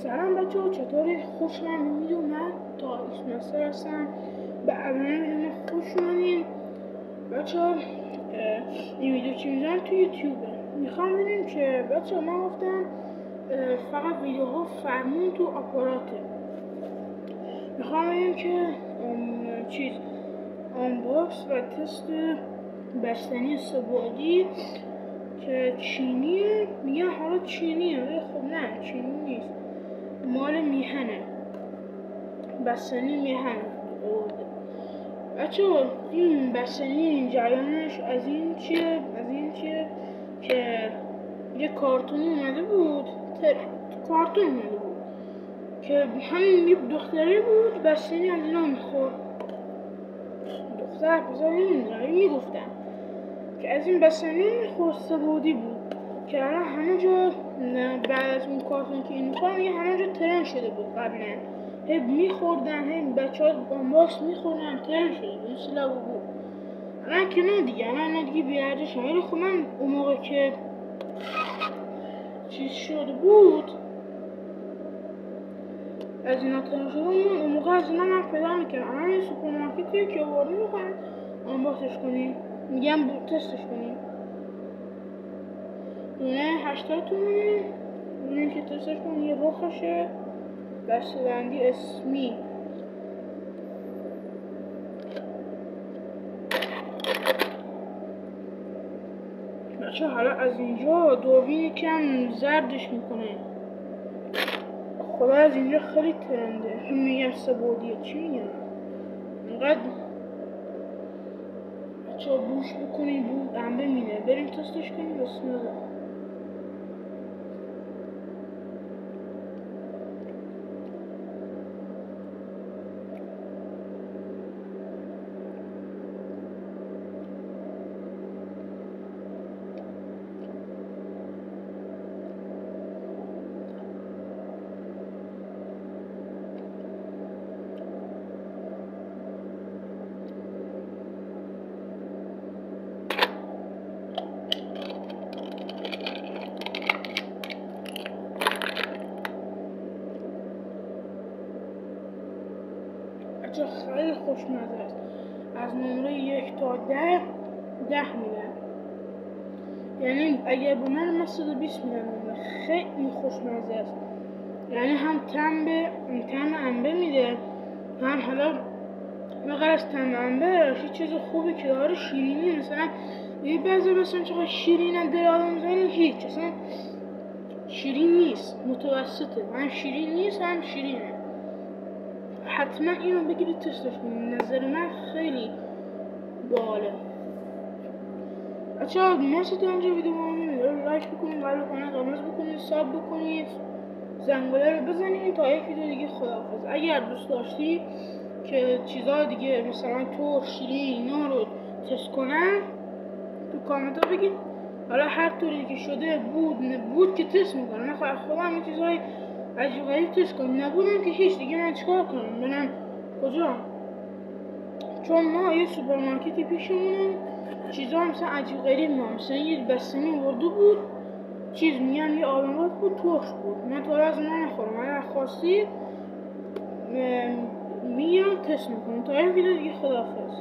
سلام بچه ها، چطوری؟ خوش آمدید. من تا اسمستر هستم. به اولین خوش اومدین بچه ها. این ویدیو چی میزنم توی یوتیوبه. میخوام ببینیم که بچه ها من گفتم فقط ویدیوها فرمون تو آپاراته. میخوام ببینیم که آنباکس و تست بستنی سه‌بعدی که چینیه. میگن حالا چینیه ولی خب نه، چینی نیست، مال میهنه، بستنی میهن آورده. بچه این بستنی جریانش از این چیه که یه کارتونی اومده بود، کارتون اومده بود که همین یه دختری بود بستنی از اینا میخورد. دختر پسر نمیدونم میگفتن که از این بستنی میخورد، سه‌بعدی بود که الان همه جا بعد از اون کارتون که این میخورن یه همه جا ترند شده بود. قبلا هی میخوردن، هی بچه ها آنباکس میخوردن، ترند شده بود، این سلابو بود. الان که نه دیگه، الان دیگه بیارجش. ولی خب من اون موقع که چیز شده بود از اینا ترند شده بود، اون موقع از اینا من پیدا میکردم. الان یه سوپرمارکتی که آورده میخواین آنباکسش کنیم، میگم تستش کنیم، دونه 80 تومنه. ببینیم که تستش کنیم. یه رخشه، دسته‌بندی اسمی، بچه حالا از اینجا دوربین یکم زردش میکنه. خدا از اینجا خیلی ترنده، هم میگن سه‌بعدیه، چی میگن اینقدر بچه ها بوش بکنین، بود انبه میده. بریم تستش کنیم. بسم الله. بچه خیلی خوشمزه است. از نمره 1 تا 10 میدن. یعنی اگر به من 120 میدن. خیلی خوشمزه است. یعنی هم طعم انبه میده، هم حالا بغیر از طعم انبه یه چیز خوبی که داره شیرینی. مثلا یه بعضی مثلا چقدر شیرینه دل آدم میزنه، هیچ اصلا شیرین نیست، متوسطه. هم شیرین نیست هم شیرینه. حتما اینو بگیرید تستش کنید. نظر من خیلی باله. بچه ها مرسی تا اینجا ویدیو ما میبینید. لایک بکنید، قرمز بکنید، ساب بکنید، زنگوله رو بزنید. تا یک ویدیو دیگه خداحافظ. اگر دوست داشتی که چیزهای دیگه مثلا ترش، شیرین اینا رو تست کنم تو کامنت ها بگید. حالا هر طوری که شده بود که تست میکنم. من خودم این چیزهای عجیب غریب تست کنم، نبودم که هیچ دیگه. من چیکار کنم؟ برم کجا؟ چون ما یه سوپرمارکتی پیشمونه، چیزها مثلا عجیب غریب مثلا یه بستنی ورده بود، چیز میگم یه آبنبات بود، ترش بود. من تا از اونها نخورم. اگر خواستی میگم تست میکنم. تا این ویدیو دیگه خداحافظ.